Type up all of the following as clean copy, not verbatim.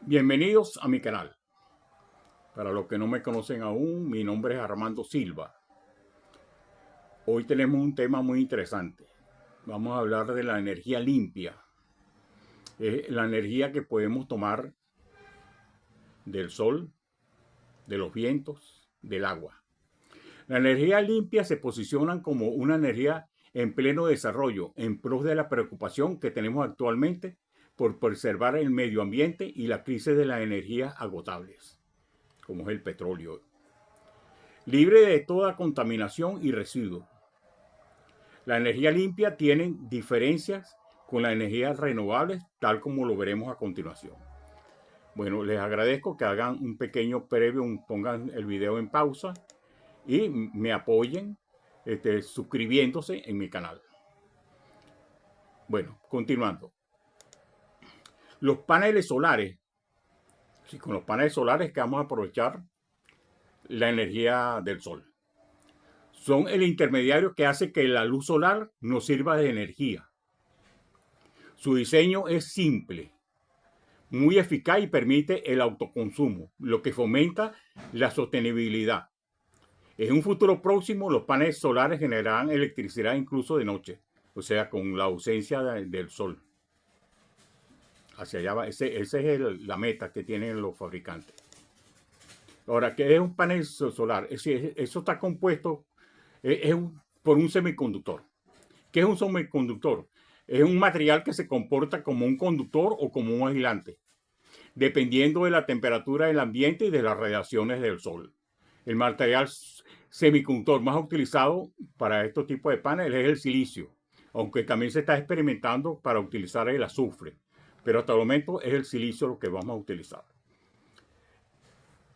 Bienvenidos a mi canal. Para los que no me conocen aún, mi nombre es Armando Silva. Hoy tenemos un tema muy interesante. Vamos a hablar de la energía limpia. La energía que podemos tomar del sol, de los vientos, del agua. La energía limpia se posiciona como una energía en pleno desarrollo, en pos de la preocupación que tenemos actualmente por preservar el medio ambiente y la crisis de las energías agotables, como es el petróleo, libre de toda contaminación y residuos. La energía limpia tiene diferencias con las energías renovables, tal como lo veremos a continuación. Bueno, les agradezco que hagan un pequeño previo, pongan el video en pausa y me apoyen suscribiéndose en mi canal. Bueno, continuando. Los paneles solares. Sí, con los paneles solares que vamos a aprovechar la energía del sol. Son el intermediario que hace que la luz solar nos sirva de energía. Su diseño es simple, muy eficaz y permite el autoconsumo, lo que fomenta la sostenibilidad. En un futuro próximo, los paneles solares generarán electricidad incluso de noche, o sea, con la ausencia del sol. Hacia allá va, esa es la meta que tienen los fabricantes. Ahora, ¿qué es un panel solar? Eso está compuesto por un semiconductor. ¿Qué es un semiconductor? Es un material que se comporta como un conductor o como un aislante, dependiendo de la temperatura del ambiente y de las radiaciones del sol. El material semiconductor más utilizado para estos tipos de paneles es el silicio, aunque también se está experimentando para utilizar el azufre, pero hasta el momento es el silicio lo que vamos a utilizar.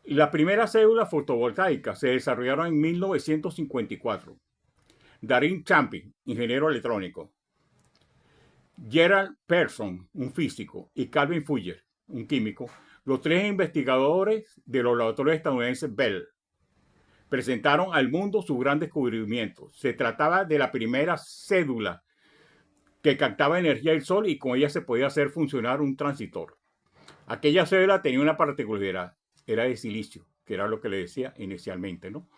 La primera célula fotovoltaica se desarrollaron en 1954. Darin Champi, ingeniero electrónico, Gerald Pearson, un físico, y Calvin Fuller, un químico, los tres investigadores de los laboratorios estadounidenses Bell, presentaron al mundo su gran descubrimiento. Se trataba de la primera cédula que captaba energía del sol y con ella se podía hacer funcionar un transistor. Aquella cédula tenía una particularidad, era de silicio, que era lo que le decía inicialmente, ¿no?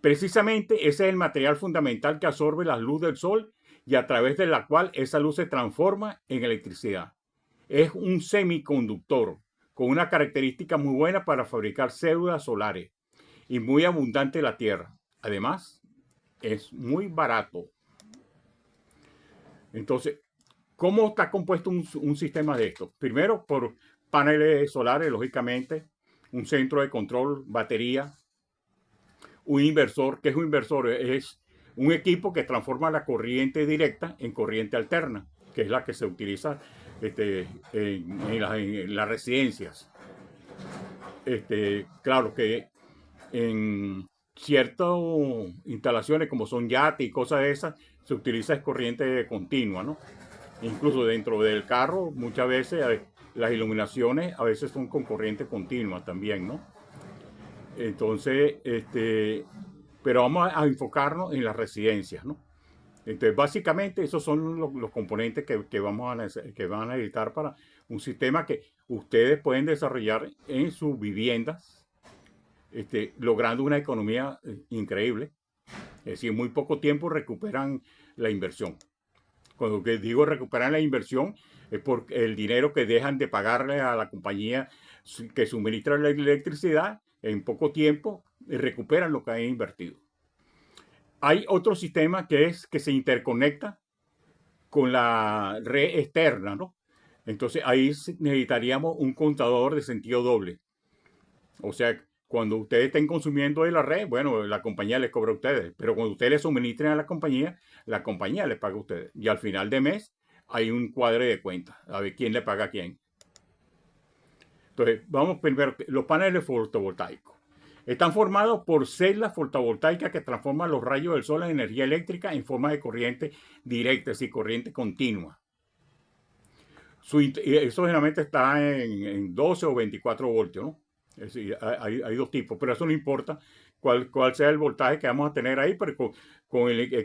Precisamente ese es el material fundamental que absorbe la luz del sol y a través de la cual esa luz se transforma en electricidad. Es un semiconductor con una característica muy buena para fabricar células solares y muy abundante en la Tierra. Además, es muy barato. Entonces, ¿cómo está compuesto un sistema de estos? Primero, por paneles solares, lógicamente, un centro de control, batería, un inversor. ¿Qué es un inversor? Es un equipo que transforma la corriente directa en corriente alterna, que es la que se utiliza en las residencias. Claro que en ciertas instalaciones como son yates y cosas de esas, se utiliza corriente continua, ¿no? Incluso dentro del carro, muchas veces las iluminaciones a veces son con corriente continua también, ¿no? Entonces, pero vamos a enfocarnos en las residencias, ¿no? Entonces, básicamente, esos son los componentes que van a necesitar para un sistema que ustedes pueden desarrollar en sus viviendas, logrando una economía increíble. Es decir, en muy poco tiempo recuperan la inversión. Cuando digo recuperar la inversión, es por el dinero que dejan de pagarle a la compañía que suministra la electricidad, en poco tiempo recuperan lo que han invertido. Hay otro sistema que es que se interconecta con la red externa, ¿no? Entonces ahí necesitaríamos un contador de sentido doble. O sea, cuando ustedes estén consumiendo de la red, bueno, la compañía les cobra a ustedes, pero cuando ustedes le suministren a la compañía les paga a ustedes. Y al final de mes hay un cuadre de cuentas, a ver quién le paga a quién. Entonces, vamos primero, los paneles fotovoltaicos. Están formados por celdas fotovoltaicas que transforman los rayos del sol en energía eléctrica en forma de corriente directa, es decir, corriente continua. Eso generalmente está en 12 o 24 voltios, ¿no? Es decir, hay dos tipos, pero eso no importa cuál sea el voltaje que vamos a tener ahí, pero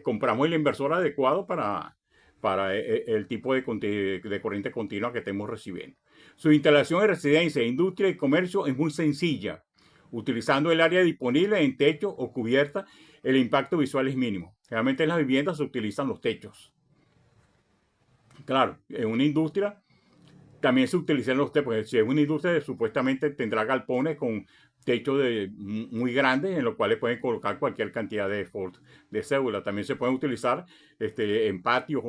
compramos el inversor adecuado para el tipo de corriente continua que estemos recibiendo. Su instalación en residencia, industria y comercio es muy sencilla. Utilizando el área disponible en techo o cubierta, el impacto visual es mínimo. Realmente en las viviendas se utilizan los techos. Claro, en una industria también se utilizan los techos, porque si es una industria supuestamente tendrá galpones con techos muy grandes en los cuales pueden colocar cualquier cantidad de células. También se pueden utilizar en patios.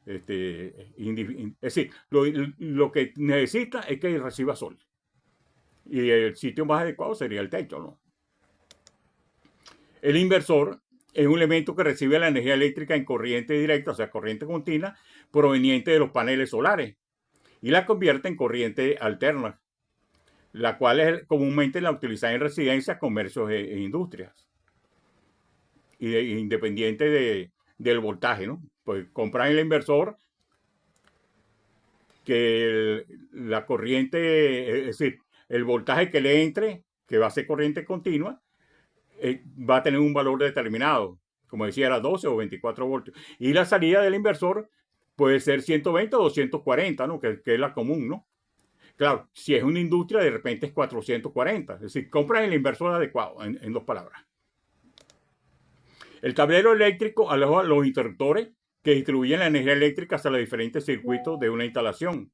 Es decir, lo que necesita es que reciba sol. Y el sitio más adecuado sería el techo, ¿no? El inversor es un elemento que recibe la energía eléctrica en corriente directa, o sea, corriente continua, proveniente de los paneles solares y la convierte en corriente alterna, la cual es comúnmente la utilizada en residencias, comercios e industrias. Independiente del voltaje, ¿no? Pues compran el inversor que la corriente, es decir, el voltaje que le entre, que va a ser corriente continua, va a tener un valor determinado. Como decía, era 12 o 24 voltios. Y la salida del inversor puede ser 120 o 240, ¿no? Que es la común, ¿no? Claro, si es una industria, de repente es 440. Es decir, compran el inversor adecuado, en dos palabras. El tablero eléctrico aloja los interruptores que distribuyen la energía eléctrica hasta los diferentes circuitos de una instalación.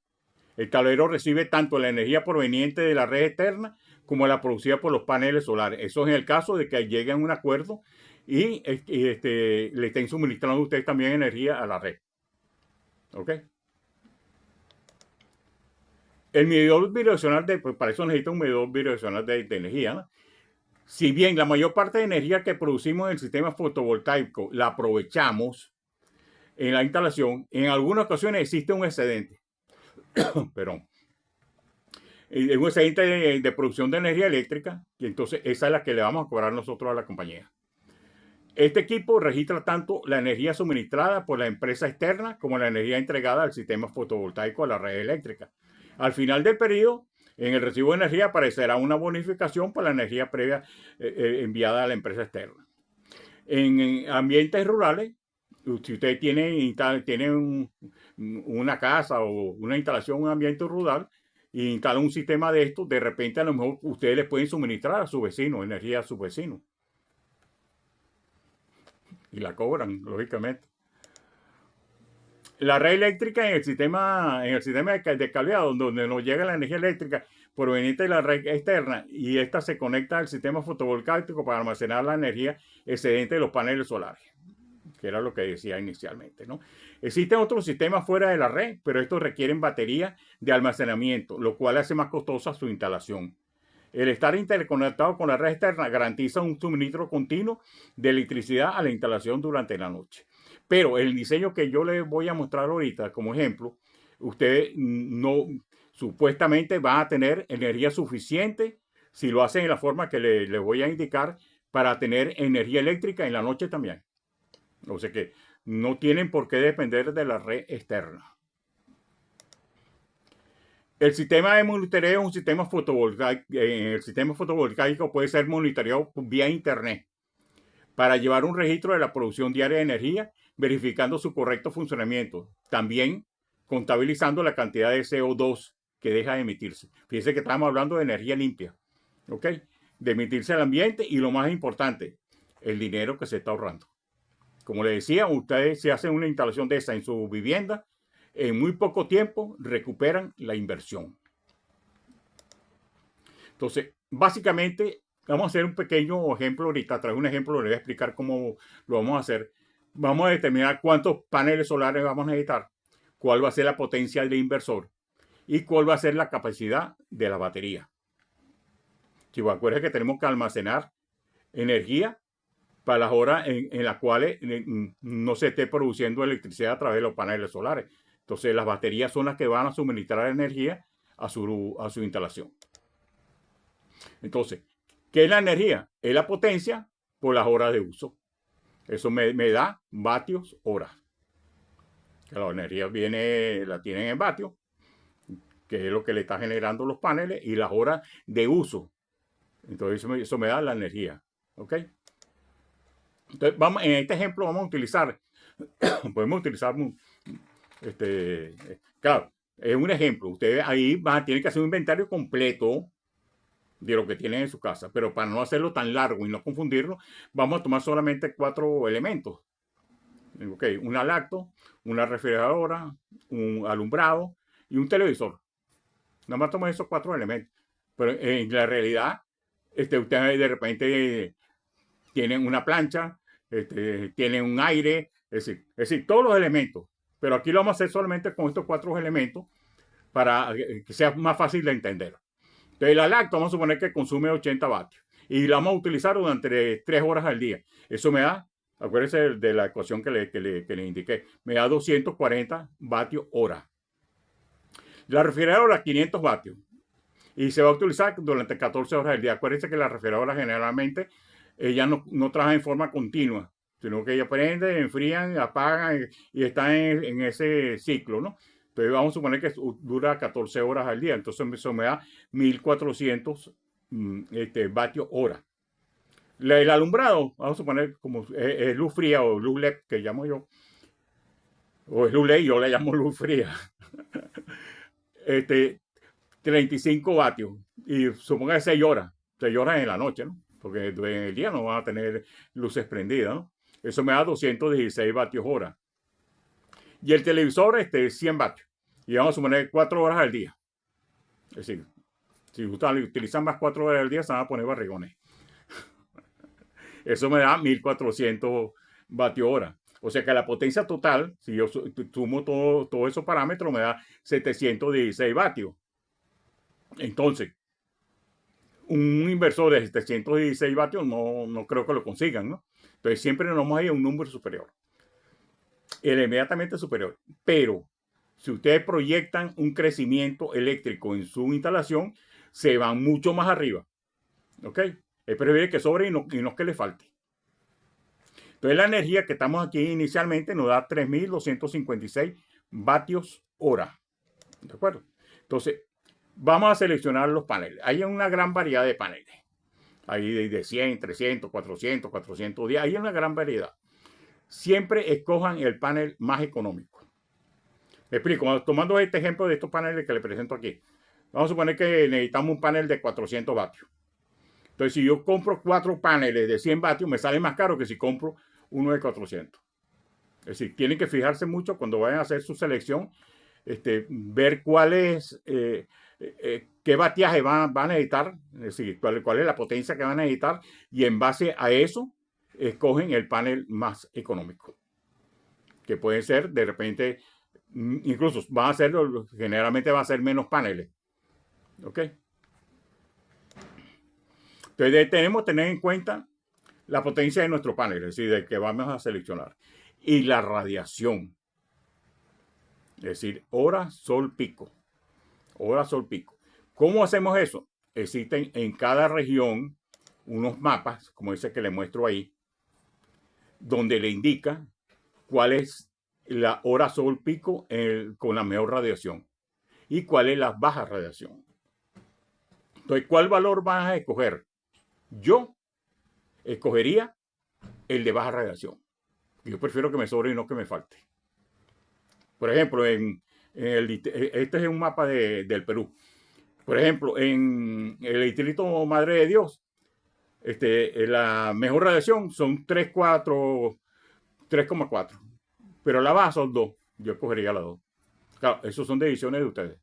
El tablero recibe tanto la energía proveniente de la red externa como la producida por los paneles solares. Eso es en el caso de que lleguen a un acuerdo y le estén suministrando a ustedes también energía a la red. ¿Ok? El medidor bidireccional, pues para eso necesita un medidor bidireccional de energía, ¿no? Si bien la mayor parte de energía que producimos en el sistema fotovoltaico la aprovechamos en la instalación, en algunas ocasiones existe un excedente. Perdón. Un excedente de producción de energía eléctrica, y entonces esa es la que le vamos a cobrar nosotros a la compañía. Este equipo registra tanto la energía suministrada por la empresa externa como la energía entregada al sistema fotovoltaico a la red eléctrica. Al final del periodo, en el recibo de energía aparecerá una bonificación por la energía previa enviada a la empresa externa. En ambientes rurales, si usted tiene una casa o una instalación en un ambiente rural e instala un sistema de estos, de repente a lo mejor ustedes les pueden suministrar a su vecino energía a su vecino. Y la cobran, lógicamente. La red eléctrica en el sistema de cableado, donde nos llega la energía eléctrica proveniente de la red externa y esta se conecta al sistema fotovoltaico para almacenar la energía excedente de los paneles solares, que era lo que decía inicialmente, ¿no? Existen otros sistemas fuera de la red, pero estos requieren baterías de almacenamiento, lo cual hace más costosa su instalación. El estar interconectado con la red externa garantiza un suministro continuo de electricidad a la instalación durante la noche. Pero el diseño que yo les voy a mostrar ahorita como ejemplo, ustedes no supuestamente van a tener energía suficiente si lo hacen en la forma que les voy a indicar para tener energía eléctrica en la noche también. O sea que no tienen por qué depender de la red externa. El sistema de monitoreo es un sistema fotovoltaico. El sistema fotovoltaico puede ser monitoreado vía internet para llevar un registro de la producción diaria de energía, verificando su correcto funcionamiento. También contabilizando la cantidad de CO2 que deja de emitirse. Fíjense que estamos hablando de energía limpia, ¿ok? De emitirse al ambiente y lo más importante, el dinero que se está ahorrando. Como les decía, ustedes si hacen una instalación de esa en su vivienda, en muy poco tiempo recuperan la inversión. Entonces, básicamente, vamos a hacer un pequeño ejemplo ahorita. Traje un ejemplo, les voy a explicar cómo lo vamos a hacer. Vamos a determinar cuántos paneles solares vamos a necesitar, cuál va a ser la potencia del inversor y cuál va a ser la capacidad de la batería. Si os acuerdan que tenemos que almacenar energía para las horas en las cuales no se esté produciendo electricidad a través de los paneles solares. Entonces las baterías son las que van a suministrar energía a su instalación. Entonces, ¿qué es la energía? Es la potencia por las horas de uso. Eso me da vatios horas. La energía la tienen en vatios, que es lo que le está generando los paneles, y las horas de uso. Entonces eso me da la energía. ¿Ok? Entonces, en este ejemplo vamos a utilizar, podemos utilizar Claro, es un ejemplo. Ustedes ahí van a tener que hacer un inventario completo de lo que tienen en su casa, pero para no hacerlo tan largo y no confundirlo, vamos a tomar solamente 4 elementos. Ok, una lacto, una refrigeradora, un alumbrado y un televisor. Nada más toman esos 4 elementos. Pero en la realidad, ustedes de repente tienen una plancha, tienen un aire, es decir, todos los elementos. Pero aquí lo vamos a hacer solamente con estos 4 elementos para que sea más fácil de entender. Entonces, la lacto vamos a suponer que consume 80 vatios y la vamos a utilizar durante 3 horas al día. Eso me da, acuérdense de la ecuación que le indiqué, me da 240 vatios hora. La refrigeradora, 500 vatios. Y se va a utilizar durante 14 horas al día. Acuérdense que la refrigeradora generalmente ella no trabaja en forma continua, sino que ella prende, enfrían, apagan y está en ese ciclo, ¿no? Entonces vamos a suponer que dura 14 horas al día. Entonces eso me da 1400 vatios hora. El alumbrado, vamos a suponer como luz fría o luz LED que llamo yo, o es luz LED, yo le llamo luz fría. este, 35 vatios y suponga 6 horas, 6 horas en la noche, ¿no? Porque en el día no van a tener luces prendidas, ¿no? Eso me da 216 vatios hora. Y el televisor, 100 vatios. Y vamos a suponer 4 horas al día. Es decir, si utilizan más 4 horas al día, se van a poner barrigones. Eso me da 1400 vatios hora. O sea que la potencia total, si yo sumo todos esos parámetros, me da 716 vatios. Entonces, un inversor de 716 vatios no creo que lo consigan, ¿no? Entonces siempre nos vamos a ir a un número superior, el inmediatamente superior. Pero si ustedes proyectan un crecimiento eléctrico en su instalación, se van mucho más arriba, ¿ok? Es preferible que sobre y no que le falte. Entonces la energía que estamos aquí inicialmente nos da 3256 vatios hora, ¿de acuerdo? Entonces, vamos a seleccionar los paneles. Hay una gran variedad de paneles. Hay de 100, 300, 400, 410. Hay una gran variedad. Siempre escojan el panel más económico. Me explico. Tomando este ejemplo de estos paneles que les presento aquí. Vamos a suponer que necesitamos un panel de 400 vatios. Entonces, si yo compro 4 paneles de 100 vatios, me sale más caro que si compro uno de 400. Es decir, tienen que fijarse mucho cuando vayan a hacer su selección, ver cuál es, qué batiaje van a necesitar, es decir, cuál es la potencia que van a necesitar, y en base a eso escogen el panel más económico, que puede ser de repente, incluso generalmente va a ser menos paneles. ¿Ok? Entonces tenemos que tener en cuenta la potencia de nuestro panel, es decir, de que vamos a seleccionar, y la radiación, es decir, hora, sol, pico. Hora, sol, pico. ¿Cómo hacemos eso? Existen en cada región unos mapas, como ese que le muestro ahí, donde le indica cuál es la hora sol pico con la mejor radiación y cuál es la baja radiación. Entonces, ¿cuál valor vas a escoger? Yo escogería el de baja radiación. Yo prefiero que me sobre y no que me falte. Por ejemplo, este es un mapa del Perú. Por ejemplo, en el distrito Madre de Dios, la mejor radiación son 3,4. Pero la baja son 2. Yo escogería la 2. Claro, esos son decisiones de ustedes.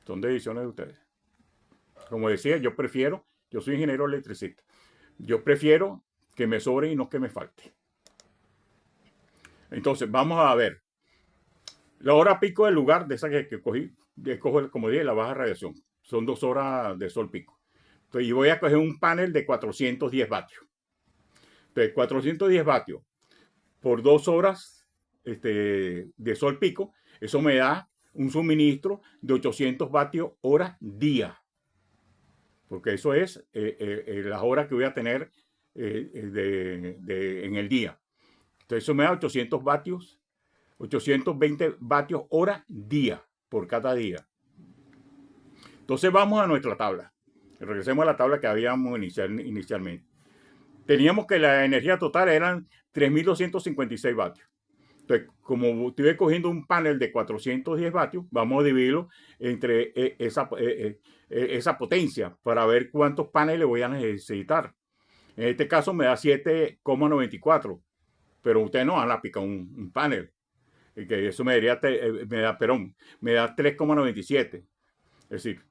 Son decisiones de ustedes. Como decía, yo soy ingeniero electricista. Yo prefiero que me sobre y no que me falte. Entonces, vamos a ver. La hora pico del lugar de esa que cogí, escojo, como dije, la baja radiación. Son 2 horas de sol pico. Entonces, yo voy a coger un panel de 410 vatios. Entonces, 410 vatios por 2 horas de sol pico, eso me da un suministro de 800 vatios hora día. Porque eso es las horas que voy a tener en el día. Entonces, eso me da 800 vatios, 820 vatios hora día por cada día. Entonces, vamos a nuestra tabla. Regresemos a la tabla que habíamos inicialmente. Teníamos que la energía total eran 3.256 vatios. Entonces, como estoy cogiendo un panel de 410 vatios, vamos a dividirlo entre esa potencia para ver cuántos paneles voy a necesitar. En este caso me da 7,94, pero usted no van a picar un panel. Que eso me da 3,97. Es decir,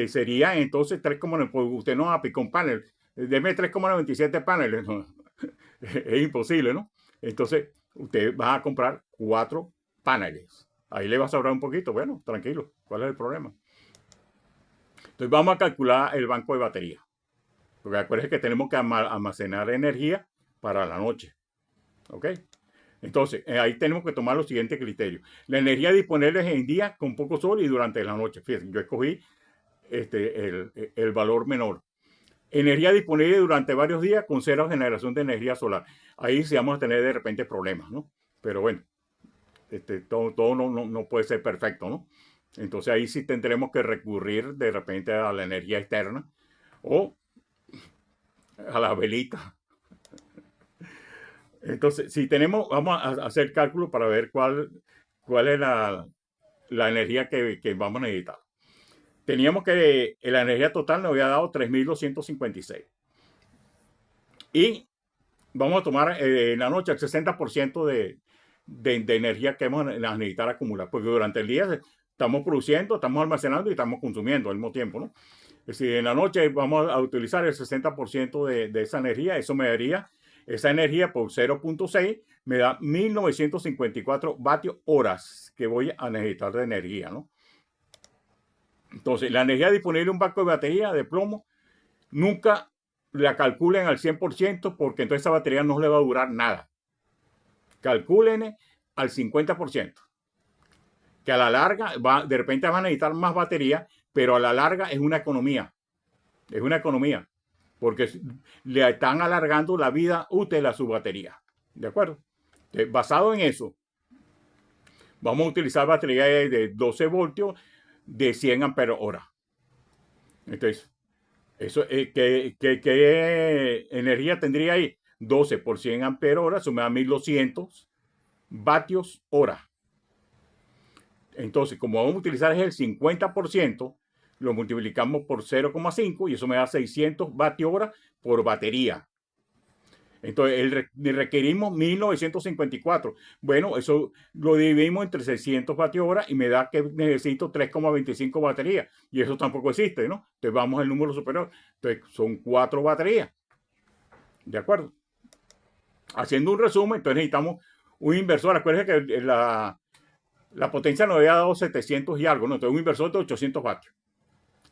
sería entonces 3,9. Pues usted no aplica un panel. Deme 3,97 paneles. No, es imposible, ¿no? Entonces, usted va a comprar 4 paneles. Ahí le va a sobrar un poquito. Bueno, tranquilo. ¿Cuál es el problema? Entonces, vamos a calcular el banco de batería. Porque acuérdense que tenemos que almacenar energía para la noche. ¿Ok? Entonces, ahí tenemos que tomar los siguientes criterios. La energía disponible es en día con poco sol y durante la noche. Fíjense, yo escogí el valor menor. Energía disponible durante varios días con cero generación de energía solar. Ahí sí vamos a tener de repente problemas, ¿no? Pero bueno, todo no puede ser perfecto, ¿no? Entonces ahí sí tendremos que recurrir de repente a la energía externa o a la velita. Entonces, si tenemos, vamos a hacer cálculo para ver cuál es la energía que vamos a necesitar. Teníamos que la energía total nos había dado 3.256. Y vamos a tomar en la noche el 60% de energía que vamos a necesitar acumular, porque durante el día estamos produciendo, estamos almacenando y estamos consumiendo al mismo tiempo, ¿no? Es decir, en la noche vamos a utilizar el 60% de esa energía, eso me daría, esa energía por 0.6 me da 1954 vatios horas que voy a necesitar de energía, ¿no? Entonces, la energía disponible en un banco de batería de plomo nunca la calculen al 100% porque entonces esa batería no le va a durar nada. Calculen al 50%, que a la larga de repente van a necesitar más batería, pero a la larga es una economía. Es una economía, porque le están alargando la vida útil a su batería. ¿De acuerdo? Entonces, basado en eso, vamos a utilizar batería de 12 voltios de 100 amperios hora. Entonces, eso, ¿qué energía tendría ahí? 12 por 100 amperios hora, eso me da 1200 vatios hora. Entonces, como vamos a utilizar el 50%, lo multiplicamos por 0,5 y eso me da 600 vatios hora por batería. Entonces, requerimos 1954. Bueno, eso lo dividimos entre 600 vatios hora y me da que necesito 3,25 baterías. Y eso tampoco existe, ¿no? Entonces, vamos al número superior. Entonces, son 4 baterías. ¿De acuerdo? Haciendo un resumen, entonces necesitamos un inversor. Acuérdense que la potencia nos había dado 700 y algo, ¿no? Entonces, un inversor de 800 vatios.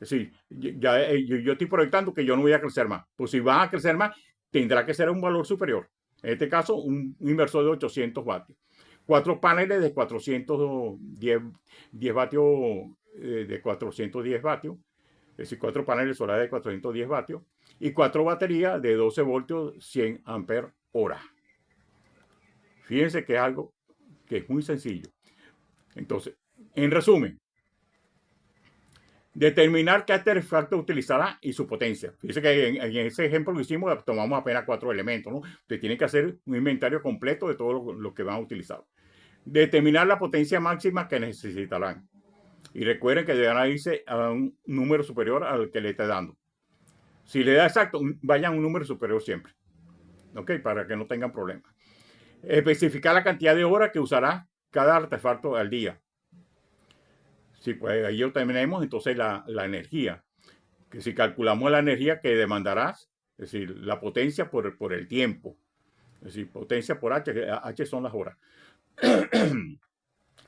Es decir, yo estoy proyectando que yo no voy a crecer más. Pues si va a crecer más, tendrá que ser un valor superior. En este caso, un inversor de 800 vatios. 4 paneles de 410 vatios, de 410 vatios. Es decir, 4 paneles solares de 410 vatios. Y 4 baterías de 12 voltios, 100 amperios hora. Fíjense que es algo que es muy sencillo. Entonces, en resumen, determinar qué artefacto utilizará y su potencia. Fíjense que en ese ejemplo que hicimos tomamos apenas 4 elementos, ¿no? Usted tiene que hacer un inventario completo de todo lo que van a utilizar. Determinar la potencia máxima que necesitarán. Y recuerden que deberán irse a un número superior al que le esté dando. Si le da exacto, vayan a un número superior siempre. ¿Ok? Para que no tengan problemas. Especificar la cantidad de horas que usará cada artefacto al día. Sí, pues ahí obtenemos entonces la energía. Que si calculamos la energía que demandarás, es decir, la potencia por el tiempo. Es decir, potencia por H, H son las horas.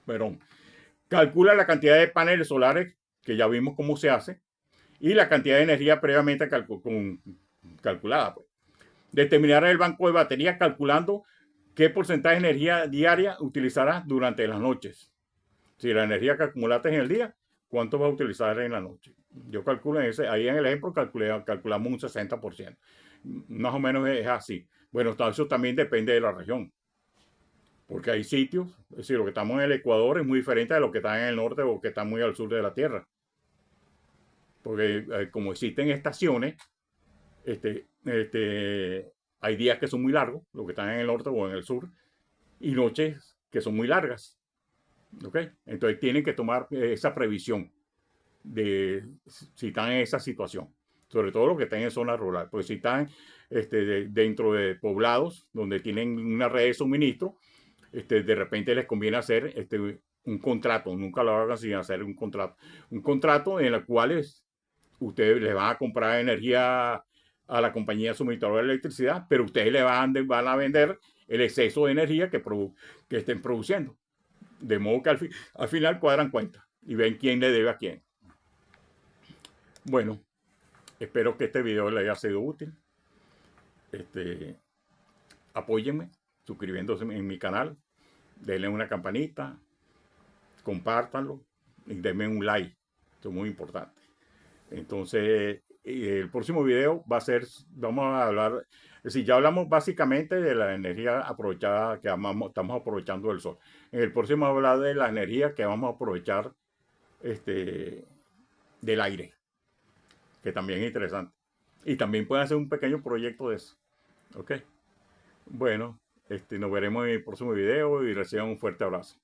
Pero calcula la cantidad de paneles solares, que ya vimos cómo se hace, y la cantidad de energía previamente calculada. Pues. Determinar el banco de baterías calculando qué porcentaje de energía diaria utilizarás durante las noches. Si la energía que acumulaste en el día, ¿cuánto vas a utilizar en la noche? Yo calculo ahí en el ejemplo calculamos un 60%. Más o menos es así. Bueno, eso también depende de la región. Porque hay sitios, es decir, lo que estamos en el Ecuador es muy diferente de lo que está en el norte o que está muy al sur de la Tierra. Porque como existen estaciones, hay días que son muy largos, lo que están en el norte o en el sur, y noches que son muy largas. ¿Ok? Entonces tienen que tomar esa previsión de si están en esa situación. Sobre todo los que están en zona rural. Porque si están dentro de poblados donde tienen una red de suministro, de repente les conviene hacer un contrato. Nunca lo hagan sin hacer un contrato. Un contrato en el cual ustedes le van a comprar energía a la compañía suministradora de electricidad, pero ustedes le van a vender el exceso de energía que estén produciendo. De modo que al final cuadran cuentas y ven quién le debe a quién. Bueno, espero que este video les haya sido útil. Apóyenme suscribiéndose en mi canal, denle una campanita, compártanlo y denme un like. Esto es muy importante. Entonces, el próximo video va a ser, vamos a hablar, es decir, ya hablamos básicamente de la energía aprovechada que estamos aprovechando del sol. En el próximo vamos a hablar de la energía que vamos a aprovechar del aire, que también es interesante. Y también pueden hacer un pequeño proyecto de eso. ¿Ok? Bueno, nos veremos en el próximo video y reciban un fuerte abrazo.